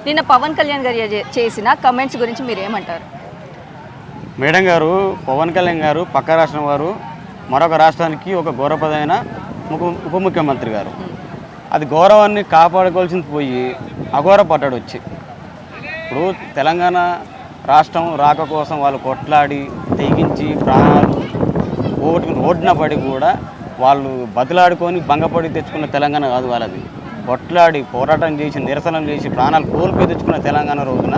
నిన్న పవన్ కళ్యాణ్ గారు చేసిన కమెంట్స్ గురించి మీరు ఏమంటారు? మేడం గారు, పవన్ కళ్యాణ్ గారు పక్క రాష్ట్రం వారు, మరొక రాష్ట్రానికి ఒక గౌరవప్రదమైన ఉప ముఖ్యమంత్రి గారు. అది గౌరవాన్ని కాపాడుకోవాల్సింది పోయి అగౌరవపడ్డాడు వచ్చి. ఇప్పుడు తెలంగాణ రాష్ట్రం రాక కోసం వాళ్ళు కొట్లాడి తెగించి ప్రాణాలు రోడ్డున పడి కూడా వాళ్ళు బతిలాడుకొని భంగపడి తెచ్చుకున్న తెలంగాణ కాదు వాళ్ళది. కొట్లాడి పోరాటం చేసి నిరసనలు చేసి ప్రాణాలు కోల్పోయి తెచ్చుకున్న తెలంగాణ రోజున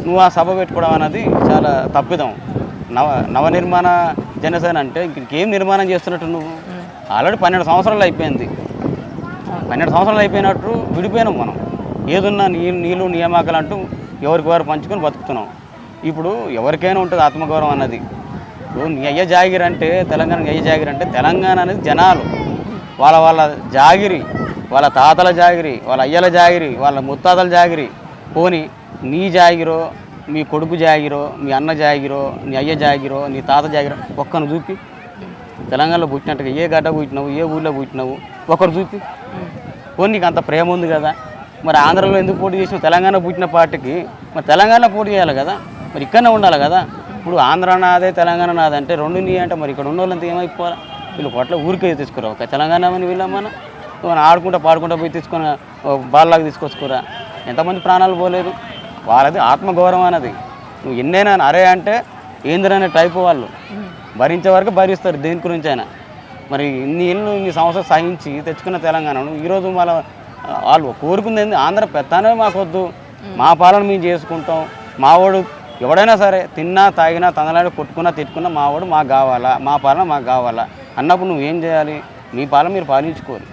నువ్వు ఆ సభ పెట్టుకోవడం అనేది చాలా తప్పిదం. నవనిర్మాణ జనసేన అంటే ఇంకేం నిర్మాణం చేస్తున్నట్టు నువ్వు? ఆల్రెడీ 12 సంవత్సరాలు అయిపోయింది. 12 సంవత్సరాలు అయిపోయినట్టు విడిపోయినాం మనం. ఏదున్నా నీళ్ళు నియామకాలు అంటూ ఎవరికి వారు పంచుకొని బతుకుతున్నాం. ఇప్పుడు ఎవరికైనా ఉంటుంది ఆత్మగౌరవం అన్నది. ఇప్పుడు నీ అయ్య జాగిరి అంటే తెలంగాణ అయ్య జాగిరి అంటే తెలంగాణ అనేది జనాలు వాళ్ళ జాగిరి, వాళ్ళ తాతల జాగిరి, వాళ్ళ అయ్యల జాగిరి, వాళ్ళ ముత్తాతల జాగిరి. పోని నీ జాగిరో, మీ కొడుకు జాగిరో, మీ అన్న జాగిరో, నీ అయ్య జాగిరో, నీ తాత జాగిరో ఒక్కను చూపి. తెలంగాణలో పుట్టినట్టుగా ఏ గడ్డ పుట్టినావు, ఏ ఊళ్ళో పుట్టినావు ఒకరు చూపి. పోనీ నీకు అంత ప్రేమ ఉంది కదా, మరి ఆంధ్రలో ఎందుకు పోటీ చేసినావు? తెలంగాణ పుట్టిన పార్టీకి మరి తెలంగాణలో పోటీ చేయాలి కదా, మరి ఇక్కడనే ఉండాలి కదా. ఇప్పుడు ఆంధ్ర నాదే తెలంగాణ నాదే అంటే రెండు నీ అంటే మరి ఇక్కడ ఉన్న వాళ్ళంతా ఏమైపోవాలి? వీళ్ళు కొట్ల ఊరికే తీసుకురా ఒక తెలంగాణ అని వీళ్ళమ్మా ఆడుకుంటా పాడుకుంటా పోయి తీసుకొని బాల్లాగా తీసుకొచ్చుకోరా. ఎంతమంది ప్రాణాలు పోలేదు? వాళ్ళది ఆత్మగౌరవం అన్నది. నువ్వు ఎన్నైనా అరే అంటే ఏందిరనే టైపు వాళ్ళు భరించే వరకు భరిస్తారు దేని గురించి అయినా. మరి ఇన్ని సంవత్సరాలు సహించి తెచ్చుకున్న తెలంగాణను ఈరోజు వాళ్ళు కోరుకుంది ఏంది? ఆంధ్ర పెత్తానే మాకొద్దు, మా పాలన మేము చేసుకుంటాం, మావాడు ఎవడైనా సరే తిన్నా తాగినా తందలాడి కొట్టుకున్నా తిట్టుకున్నా మావాడు మాకు కావాలా, మా పాలన మాకు కావాలా అన్నప్పుడు నువ్వేం చేయాలి? మీ పాలన మీరు పాలించుకోవాలి.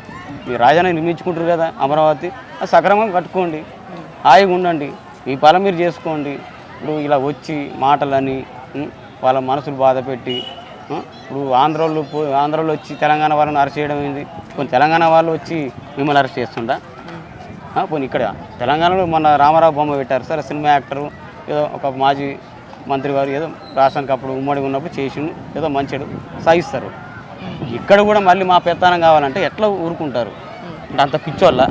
మీరు రాజధాని నిర్మించుకుంటారు కదా అమరావతి, అది సక్రమంగా కట్టుకోండి, హాయిగా ఉండండి, మీ పాలన మీరు చేసుకోండి. ఇప్పుడు ఇలా వచ్చి మాటలని వాళ్ళ మనసులు బాధ పెట్టి ఇప్పుడు ఆంధ్రాలో వచ్చి తెలంగాణ వాళ్ళని అరెస్ట్ చేయడం ఏంది? కొన్ని తెలంగాణ వాళ్ళు వచ్చి మిమ్మల్ని అరెస్ట్ చేస్తుందా? పోనీ ఇక్కడ తెలంగాణలో మొన్న రామారావు బొమ్మ పెట్టారు సార్, సినిమా యాక్టరు ఏదో ఒక మాజీ మంత్రి గారు ఏదో రాష్ట్రానికి అప్పుడు ఉమ్మడి ఉన్నప్పుడు చేసిండు ఏదో మంచిడు సహిస్తారు. ఇక్కడ కూడా మళ్ళీ మా పెత్తనం కావాలంటే ఎట్లా ఊరుకుంటారు? అంటే అంత పిచ్చోళ్ళ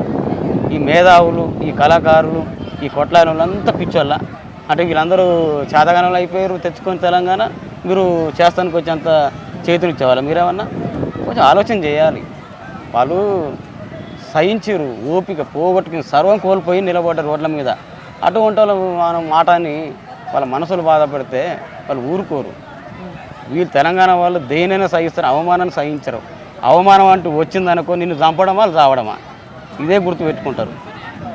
ఈ మేధావులు, ఈ కళాకారులు, ఈ కొట్లాయిన వాళ్ళంతా పిచ్చోళ్ళ. అంటే వీళ్ళందరూ చేతగానంలో అయిపోయారు తెచ్చుకొని తెలంగాణ, మీరు చేస్తానికి వచ్చేంత చేతులు ఇచ్చేవాళ్ళ మీరేమన్నా? కొంచెం ఆలోచన చేయాలి. వాళ్ళు సహించారు, ఓపిక పోగొట్టుకుని సర్వం కోల్పోయి నిలబడ్డారు రోడ్ల మీద. అటువంటి వాళ్ళు మనం మాటని వాళ్ళ మనసులు బాధపడితే వాళ్ళు ఊరుకోరు. వీళ్ళు తెలంగాణ వాళ్ళు దేనైనా సహిస్తారు, అవమానాన్ని సహించరు. అవమానం అంటూ వచ్చిందనుకో నిన్ను చంపడమా చావడమా ఇదే గుర్తు పెట్టుకుంటారు.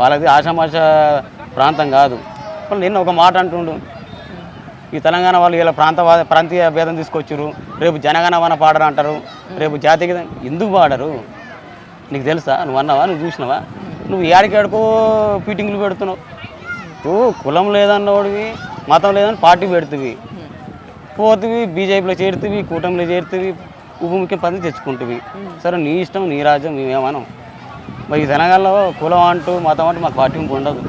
వాళ్ళది ఆషామాష ప్రాంతం కాదు. వాళ్ళు నిన్న ఒక మాట అంటుండు, ఈ తెలంగాణ వాళ్ళు ఇలా ప్రాంతీయ భేదం తీసుకొచ్చారు, రేపు జనగణమన పాడరు అంటారు, రేపు జాతీయ గీతం ఎందుకు పాడరు? నీకు తెలుసా? నువ్వు అన్నావా? నువ్వు చూసినావా? నువ్వు ఏడికేడుకో ఫీటింగ్లు పెడుతున్నావు. నువ్వు కులం లేదన్నవాడివి, మతం లేదని పార్టీ పెడుతుంది, పోతువి బీజేపీలో చేరుతుంది, కూటమిలో చేరుతుంది, ఉప ముఖ్యమంత్రి తెచ్చుకుంటుంది. సరే నీ ఇష్టం, నీ రాజ్యం, మేమేమనం. మరి ఈ తెలంగాణలో కులం అంటూ మతం అంటూ మాకు పార్టీ ఉండదు.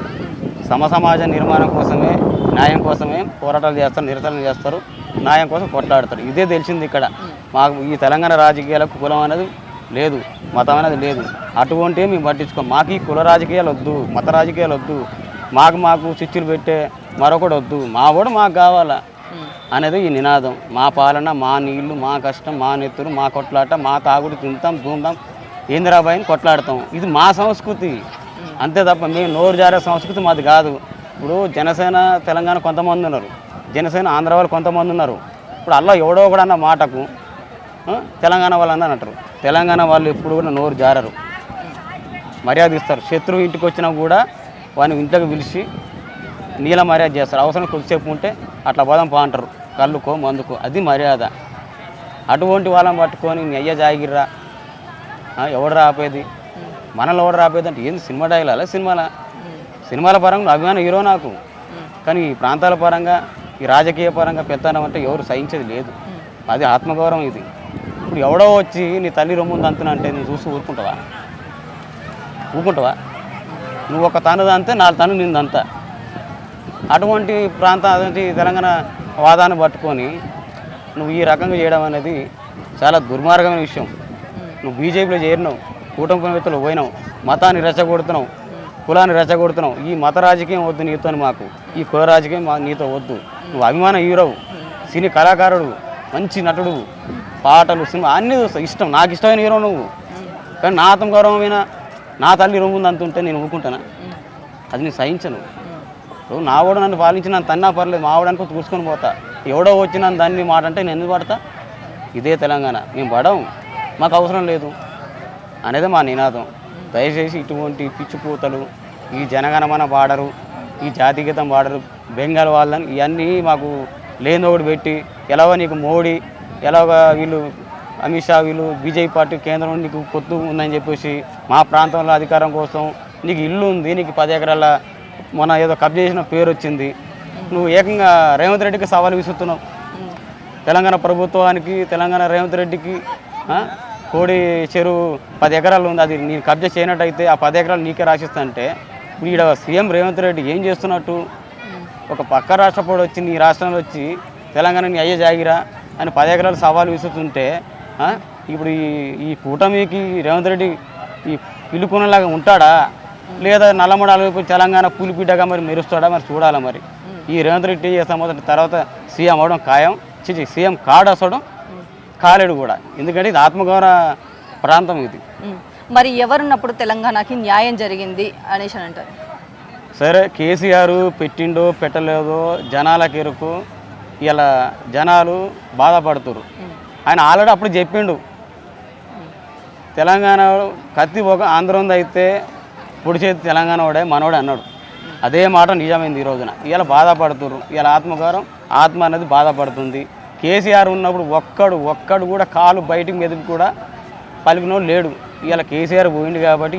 సమాజ నిర్మాణం కోసమే, న్యాయం కోసమే పోరాటాలు చేస్తారు, నిరసనలు చేస్తారు, న్యాయం కోసం కొట్లాడతారు. ఇదే తెలిసింది ఇక్కడ. మాకు ఈ తెలంగాణ రాజకీయాలకు కులం అనేది లేదు, మతం అనేది లేదు. అటువంటివి మేము పట్టించుకోం. మాకు ఈ కుల రాజకీయాలు వద్దు, మత రాజకీయాలు వద్దు, మాకు చిచ్చులు పెట్టే మరొకటి వద్దు, మా వాడు మాకు కావాలా అనేది ఈ నినాదం. మా పాలన, మా నీళ్లు, మా కష్టం, మా నెత్తురు, మా కొట్లాట, మా తాగుడు తింటాం దూందాం ఏందిరాబాయిని కొట్లాడతాం. ఇది మా సంస్కృతి అంతే తప్ప మేము నోరు జారే సంస్కృతి మాది కాదు. ఇప్పుడు జనసేన తెలంగాణ కొంతమంది ఉన్నారు, జనసేన ఆంధ్ర వాళ్ళు కొంతమంది ఉన్నారు. ఇప్పుడు అలా ఎవడో కూడా అన్న మాటకు తెలంగాణ వాళ్ళు అన్న అంటారు. తెలంగాణ వాళ్ళు ఎప్పుడు కూడా నోరు జారరు, మర్యాద ఇస్తారు. శత్రువు ఇంటికి వచ్చినా కూడా వాడిని ఇంట్లోకి పిలిచి నీల మర్యాద చేస్తారు. అవసరం కొద్దిసేపు ఉంటే అట్లా పోదాం పా అంటారు, కళ్ళుకో మందుకో, అది మర్యాద. అటువంటి వాళ్ళని పట్టుకొని నీ అయ్య జాగిర్రా, ఎవడు రాపేది, మనల్ని ఎవడు రాపేది అంటే ఏంది? సినిమా డైలాగా? సినిమాల పరంగా అభిమాన హీరో నాకు, కానీ ఈ ప్రాంతాల పరంగా, ఈ రాజకీయ పరంగా పెత్తనం అంటే ఎవరు సహించేది లేదు. అది ఆత్మగౌరవం ఇది. ఇప్పుడు ఎవడో వచ్చి నీ తల్లి రొమ్ముంది అంతున్నా అంటే నువ్వు చూసి ఊరుకుంటావా? నువ్వు ఒక తనది అంతే, 4 తను నిందంతా. అటువంటి అటువంటి తెలంగాణ వాదాన్ని పట్టుకొని నువ్వు ఈ రకంగా చేయడం అనేది చాలా దుర్మార్గమైన విషయం. నువ్వు బీజేపీలో చేరినావు, కూటమి వ్యక్తులు పోయినావు, మతాన్ని రెచ్చగొడుతున్నావు, కులాన్ని రెచ్చగొడుతున్నావు. ఈ మత రాజకీయం వద్దు నీతో, మాకు ఈ కుల రాజకీయం నీతో వద్దు. నువ్వు అభిమాన హీరోవు, సినీ కళాకారుడు, మంచి నటుడు, పాటలు, సినిమా అన్నీ చూస్తావు, ఇష్టం, నాకు ఇష్టమైన హీరో నువ్వు. కానీ నా ఆత్మగౌరవమైన నా తల్లి రొమ్ముంది అంతుంటే నేను ఊరుకుంటానా? అది నేను సహించను. నా వాడు నన్ను పాలించి నన్ను తన్నా పర్లేదు, మా వాడనుకో చూసుకొని పోతా. ఎవడో వచ్చి నన్ను దాన్ని మాట అంటే నేను ఎందుకు పడతా? ఇదే తెలంగాణ, మేము పడము, మాకు అవసరం లేదు అనేది మా నినాదం. దయచేసి ఇటువంటి పిచ్చిపూతలు, ఈ జనగణమన పాడరు, ఈ జాతీయగీతం పాడరు, బెంగాల్ వాళ్ళని ఇవన్నీ మాకు లేనోడు పెట్టి ఎలాగో నీకు మోడీ, ఎలాగో వీళ్ళు అమిత్ షా, వీళ్ళు బీజేపీ పార్టీ కేంద్రం నీకు పొత్తు ఉందని చెప్పేసి మా ప్రాంతంలో అధికారం కోసం నీకు ఇల్లు ఉంది, నీకు 10 ఎకరాల మొన్న ఏదో కబ్జా చేసిన పేరు వచ్చింది, నువ్వు ఏకంగా రేవంత్ రెడ్డికి సవాలు విసురుతున్నావు. తెలంగాణ ప్రభుత్వానికి, తెలంగాణ రేవంత్ రెడ్డికి కోడి చెరువు 10 ఎకరాలు ఉంది, అది నేను కబ్జా చేయనట్టయితే ఆ 10 ఎకరాలు నీకే రాసిస్తా. ఇప్పుడు ఈడ సీఎం రేవంత్ రెడ్డి ఏం చేస్తున్నట్టు? ఒక పక్క రాష్ట్రపోడు వచ్చి నీ రాష్ట్రంలో వచ్చి తెలంగాణని అయ్యే జాగిరా అని 10 ఎకరాలు సవాలు విసురుతుంటే ఇప్పుడు ఈ కూటమికి రేవంత్ రెడ్డి ఈ పిలుపునలాగా ఉంటాడా, లేదా నల్లమడాలకు తెలంగాణ పూలిపిడ్డగా మరి మెరుస్తాడా? మరి చూడాలా. మరి ఈ రేవంత్ రెడ్డి ఏం చేస్తాం మొదటి తర్వాత సీఎం అవడం ఖాయం, సీఎం కాడు అసడం కాలేడు కూడా, ఎందుకంటే ఇది ఆత్మగౌరవ ప్రాంతం ఇది. మరి ఎవరున్నప్పుడు తెలంగాణకి న్యాయం జరిగింది అనేసి అని అంటారు? సరే, కేసీఆర్ పెట్టిండో పెట్టలేదో జనాలకు ఎరుకు, ఇలా జనాలు బాధపడుతురు. ఆయన ఆల్రెడీ అప్పుడు చెప్పిండు, తెలంగాణ కత్తి ఒక ఆంధ్రం అయితే పొడి చేతి తెలంగాణ వాడే మనోడే అన్నాడు. అదే మాట నిజమైంది ఈ రోజున. ఇలా బాధపడుతురు, ఇలా ఆత్మగౌరవం ఆత్మ అనేది బాధపడుతుంది. కేసీఆర్ ఉన్నప్పుడు ఒక్కడు కూడా కాలు బయటికి మెదిపి కూడా పలికినోడు లేడు. ఇలా కేసీఆర్ పోయింది కాబట్టి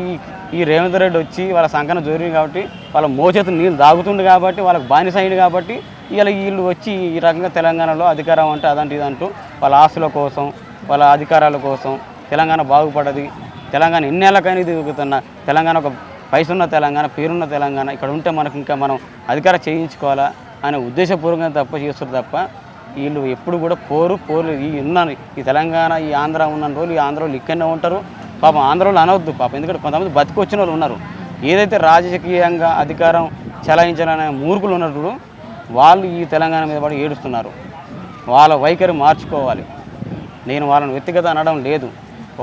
ఈ రేవంత్ రెడ్డి వచ్చి వాళ్ళ సంకన జోరింది కాబట్టి, వాళ్ళ మోచేతులు నీళ్ళు దాగుతుండు కాబట్టి, వాళ్ళకి బానిస అయింది కాబట్టి ఇలా వీళ్ళు వచ్చి ఈ రకంగా తెలంగాణలో అధికారం అంటే అదంటే ఇదంటూ వాళ్ళ ఆస్తుల కోసం, వాళ్ళ అధికారాల కోసం తెలంగాణ బాగుపడది, తెలంగాణ ఎన్నేళ్ళకైనా ఇది తెలంగాణ ఒక పైసున్న తెలంగాణ, పేరున్న తెలంగాణ, ఇక్కడ ఉంటే మనకు ఇంకా మనం అధికారం చేయించుకోవాలా అనే ఉద్దేశపూర్వకంగా తప్ప చేస్తారు తప్ప వీళ్ళు ఎప్పుడు కూడా పోరు ఈ తెలంగాణ, ఈ ఆంధ్ర ఉన్న రోజులు ఈ ఆంధ్రలో ఇక్కడనే ఉంటారు. పాపం ఆంధ్రలో అనవద్దు పాపం, ఎందుకంటే కొంతమంది బతికొచ్చిన వాళ్ళు ఉన్నారు. ఏదైతే రాజకీయంగా అధికారం చెలాయించాలనే మూర్ఖులు ఉన్నప్పుడు వాళ్ళు ఈ తెలంగాణ మీద పడి ఏడుస్తున్నారు. వాళ్ళ వైఖరి మార్చుకోవాలి. నేను వాళ్ళని వ్యక్తిగత అనడం లేదు,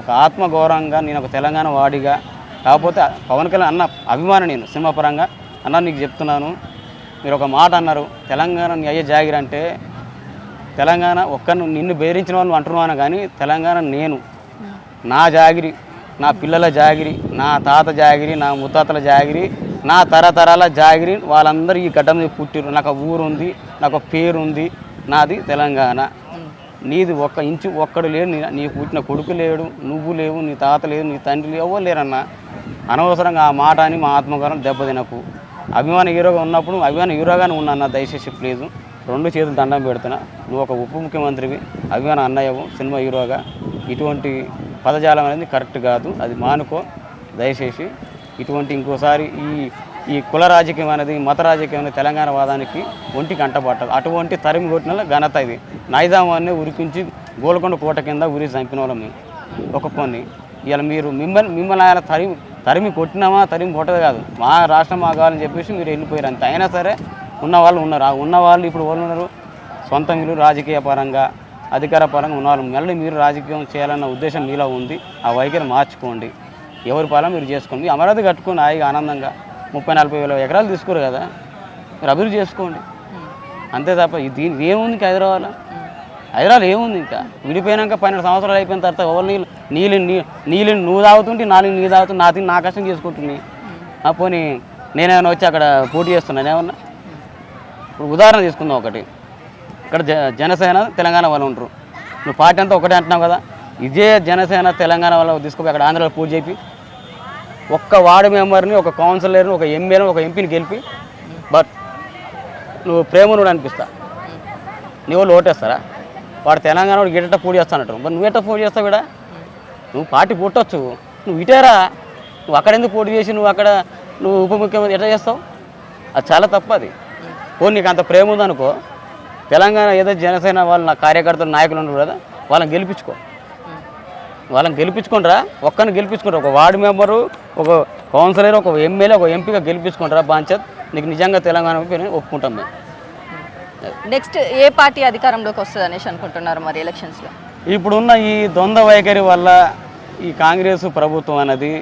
ఒక ఆత్మగౌరవంగా నేను ఒక తెలంగాణ వాడిగా, కాకపోతే పవన్ కళ్యాణ్ అన్న అభిమాని నేను సినిమా పరంగా అన్న నీకు చెప్తున్నాను. మీరు ఒక మాట అన్నారు, తెలంగాణ నీ అయ్యే జాగిరి అంటే తెలంగాణ నిన్ను బెదిరించిన వాళ్ళు అంటున్నాను, కానీ తెలంగాణ నేను, నా జాగిరి, నా పిల్లల జాగిరి, నా తాత జాగిరి, నా ముత్తాతల జాగిరి, నా తరతరాల జాగిరి, వాళ్ళందరూ ఈ గడ్డ మీద పుట్టిరు. నాకు ఊరు ఉంది, నాకు పేరు ఉంది, నాది తెలంగాణ. నీది ఒక్క ఇంచు ఒక్కడు లేడు, నీ పుట్టిన కొడుకు లేడు, నువ్వు లేవు, నీ తాత లేదు, నీ తండ్రి ఎవరు లేరన్న. అనవసరంగా ఆ మాట అని మా ఆత్మగౌరవం దెబ్బతినకు. అభిమాన హీరోగా ఉన్నప్పుడు అభిమాన హీరోగానే ఉన్నా, దయచేసి ప్లీజు 2 చేతులు దండం పెడుతున్నా. నువ్వు ఒక ఉప ముఖ్యమంత్రివి, అభిమాన అన్నయ్యవు, సినిమా హీరోగా ఇటువంటి పదజాలం అనేది కరెక్ట్ కాదు, అది మానుకో దయచేసి. ఇటువంటి ఇంకోసారి ఈ కుల రాజకీయం అనేది, మత రాజకీయం అనేది తెలంగాణ వాదానికి ఒంటికి అంటబట్టదు. అటువంటి తరిమి కొట్టిన ఘనత ఇది. నైజామాన్ని ఉరికించి గోల్కొండ కోట కింద ఉరి చంపిన వాళ్ళం మేము ఒక కొన్ని. ఇలా మీరు మిమ్మల్ని ఆయన తరిమి కొట్టినామా, తరిమి కొట్టదు కాదు, మా రాష్ట్రం మా కావాలని చెప్పేసి మీరు వెళ్ళిపోయారు అంతే. అయినా సరే ఉన్నవాళ్ళు ఉన్నారు. ఆ ఉన్నవాళ్ళు ఇప్పుడు వాళ్ళు ఉన్నారు, సొంత మీరు రాజకీయ పరంగా అధికార పరంగా ఉన్నవాళ్ళు. మళ్ళీ మీరు రాజకీయం చేయాలన్న ఉద్దేశం మీలో ఉంది, ఆ వైఖరి మార్చుకోండి. ఎవరి పాలన మీరు చేసుకోండి. అమరావతి కట్టుకొని హాయిగా ఆనందంగా 30-40 వేల ఎకరాలు తీసుకోరు కదా, మీరు అభివృద్ధి చేసుకోండి అంతే తప్ప దీనికి ఏముంది ఇంకా హైదరాబాద్ ఏముంది ఇంకా? విడిపోయినాక 12 సంవత్సరాలు అయిపోయిన తర్వాత ఎవరు నీళ్ళు నువ్వు తాగుతుంటే నాలుగు నీ తాగుతుంది, నా తిని నా కష్టం చేసుకుంటుంది. పోనీ నేనేమైనా వచ్చి అక్కడ పోటీ చేస్తున్నాను ఏమన్నా? ఇప్పుడు ఉదాహరణ తీసుకుందాం ఒకటి, ఇక్కడ జనసేన తెలంగాణ వాళ్ళు ఉంటారు, నువ్వు పార్టీ అంతా ఒకటే అంటున్నావు కదా, ఇదే జనసేన తెలంగాణ వాళ్ళు తీసుకుపోయి అక్కడ ఆంధ్రాలో పోటీ చేపి ఒక్క వార్డు మెంబర్ని, ఒక కౌన్సిలర్ని, ఒక ఎమ్మెల్యేని, ఒక ఎంపీని గెలిపి బట్ నువ్వు ప్రేమనుడు అనిపిస్తా, నీ వాళ్ళు ఓటేస్తారా? వాడు తెలంగాణ వాడు గిట్ట పోటీ చేస్తానంటారు, మరి నువ్వు ఎట్లా పోటీ చేస్తావు? ఇక్కడ నువ్వు పార్టీ పుట్టొచ్చు, నువ్వు ఇటేరా, నువ్వు అక్కడ ఎందుకు పోటీ చేసి నువ్వు ఉప ముఖ్యమంత్రి ఎట్లా చేస్తావు? అది చాలా తప్పది. పోనీ నీకు అంత ప్రేమ ఉందనుకో, తెలంగాణ ఏదో జనసేన వాళ్ళు నా కార్యకర్తలు నాయకులు ఉన్నారు కదా, వాళ్ళని గెలిపించుకోండిరా, ఒక్కరిని గెలిపించుకోండి. ఒక వార్డు మెంబరు, ఒక కౌన్సిలర్ ఒక ఎమ్మెల్యే ఒక ఎంపీగా గెలిపించుకుంటారా పంచాయత్ నీకు నిజంగా తెలంగాణ ఒప్పుకుంటాం మేము. నెక్స్ట్ ఏ పార్టీ అధికారంలోకి వస్తుంది అనేసి అనుకుంటున్నారు మరి ఎలక్షన్స్లో? ఇప్పుడున్న ఈ ద్వంద్వ వైఖరి వల్ల ఈ కాంగ్రెస్ ప్రభుత్వం అనేది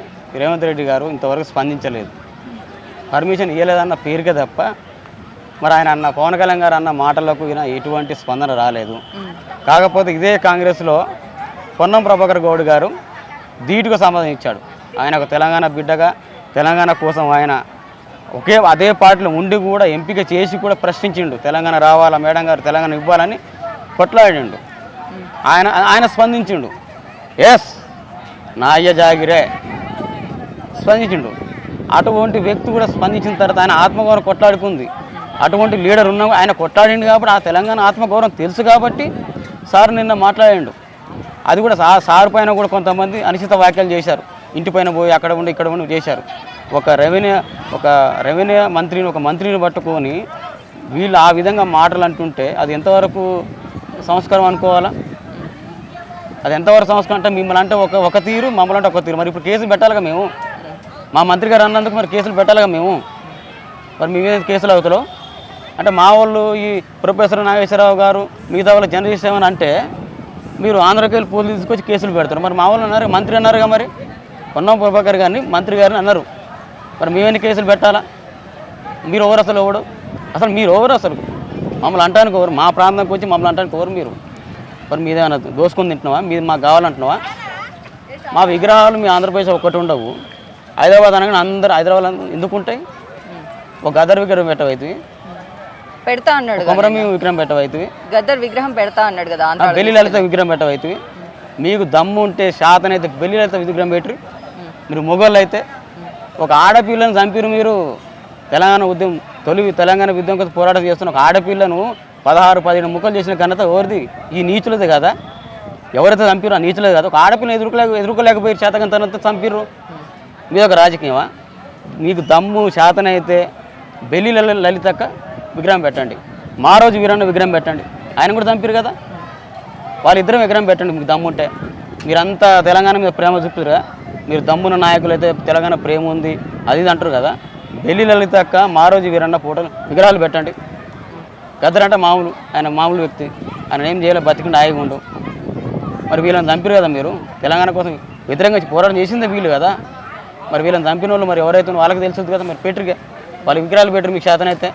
రేవంత్ రెడ్డి గారు ఇంతవరకు స్పందించలేదు, పర్మిషన్ ఇవ్వలేదన్న పేరుకే తప్ప మరి ఆయన అన్న పవన్ కళ్యాణ్ గారు అన్న మాటలకు ఎటువంటి స్పందన రాలేదు. కాకపోతే ఇదే కాంగ్రెస్లో పొన్నం ప్రభాకర్ గౌడ్ గారు ధీటుగా సమాధానం ఇచ్చాడు. ఆయన ఒక తెలంగాణ బిడ్డగా తెలంగాణ కోసం ఆయన అదే పార్టీలో ఉండి కూడా ఎంపిక చేసి కూడా ప్రశ్నించిండు, తెలంగాణ రావాలా మేడం గారు తెలంగాణ ఇవ్వాలని కొట్లాడిండు. ఆయన స్పందించిండు, ఎస్ నా అయ్య జాగిరే స్పందించిండు. అటువంటి వ్యక్తి కూడా స్పందించిన తర్వాత ఆయన ఆత్మగౌరవం కొట్లాడుకుంది. అటువంటి లీడర్ ఉన్నా ఆయన కొట్లాడిండు కాబట్టి ఆ తెలంగాణ ఆత్మగౌరవం తెలుసు కాబట్టి సార్ నిన్న మాట్లాడిండు. అది కూడా సార్ పైన కూడా కొంతమంది అనుచిత వ్యాఖ్యలు చేశారు, ఇంటిపైన పోయి అక్కడ ఉండి ఇక్కడ ఉండి చేశారు. ఒక రెవెన్యూ మంత్రిని ఒక మంత్రిని పట్టుకొని వీళ్ళు ఆ విధంగా మాటలు అంటుంటే అది ఎంతవరకు సంస్కారం అనుకోవాలా? అది ఎంతవరకు సంస్కారం అంటే మిమ్మల్ని అంటే ఒక తీరు, మమ్మల్ని అంటే ఒక తీరు. మరి ఇప్పుడు కేసులు పెట్టాలిగా మేము, మా మంత్రి గారు అన్నందుకు మరి కేసులు పెట్టాలిగా మేము. మరి మీ మీద కేసులు అవుతాలో అంటే మా వాళ్ళు ఈ ప్రొఫెసర్ నాగేశ్వరరావు గారు మిగతా వాళ్ళు జర్నలిస్ట్ ఏమని అంటే మీరు ఆంధ్రాకి వెళ్ళి పోలీసు తీసుకొచ్చి కేసులు పెడతారు. మరి మా వాళ్ళు అన్నారు, మంత్రి అన్నారుగా, మరి పొన్నం ప్రభాకర్ గారిని మంత్రి గారిని అన్నారు. మరి మేమేమి కేసులు పెట్టాలా? మీరు ఎవరు అసలు ఎవడు? అసలు మీరు ఎవరు? అసలు మమ్మల్ని అంటానికి ఎవరు? మా ప్రాంతానికి వచ్చి మమ్మల్ని అంటానికి ఎవరు మీరు? మరి మీదేమన్నా దోసుకొని తింటున్నావా? మీరు మాకు కావాలంటున్నావా? మా విగ్రహాలు మీ ఆంధ్రప్రదేశ్ ఒక్కటి ఉండవు, హైదరాబాద్ అనగానే అందరు హైదరాబాద్ ఎందుకు ఉంటాయి? ఒక గదర్ విగ్రహం పెట్టవైతే పెడతా అన్నాడు, కొమరమి విగ్రహం పెట్టవైతే గద్దర్ విగ్రహం పెడతా అన్నాడు కదా, బెల్లి లలిత విగ్రహం పెట్టవైతే. మీకు దమ్ము ఉంటే శాతనైతే బెల్లి లలిత విగ్రహం పెట్టరు. మీరు మొగోళ్ళు అయితే ఒక ఆడపిల్లను చంపిరు. మీరు తెలంగాణ ఉద్యమం కోసం పోరాటం చేస్తున్న ఒక ఆడపిల్లను 16-17 ముక్కలు చేసిన ఘనత ఎవరిది? ఈ నీచులదే కదా. ఎవరైతే చంపిరో ఆ నీచులదే కదా. ఒక ఆడపిల్లని ఎదుర్కోలేకపోయారు, శాతకంతనంతా చంపిర్రు. మీద ఒక రాజకీయమా? మీకు దమ్ము శాతనైతే బెల్లి లలితక్క విగ్రహం పెట్టండి, మా రోజు వీరన్న విగ్రహం పెట్టండి. ఆయన కూడా చంపారు కదా, వాళ్ళిద్దరం విగ్రహం పెట్టండి మీకు దమ్ము ఉంటే. మీరంతా తెలంగాణ మీద ప్రేమ చూపుతారుగా, మీరు దమ్మున్న నాయకులు అయితే తెలంగాణ ప్రేమ ఉంది అది ఇది అంటారు కదా. బెల్లి లలితక్క మా రోజు వీరన్న ఫోటోలు విగ్రహాలు పెట్టండి. గద్దర్ అంటే ఆయన మామూలు వ్యక్తి, ఆయన ఏం చేయలేదు, బతికిండి హాయిగా ఉండు. మరి వీళ్ళని చంపారు కదా, మీరు తెలంగాణ కోసం వ్యతిరేకంగా పోరాటం చేసిందే వీళ్ళు కదా. మరి వీళ్ళని చంపిన వాళ్ళు మరి ఎవరైతే వాళ్ళకి తెలుస్తుంది కదా, మరి పెట్టరుగా వాళ్ళ విగ్రహాలు పెట్టరు మీకు శాతం అయితే.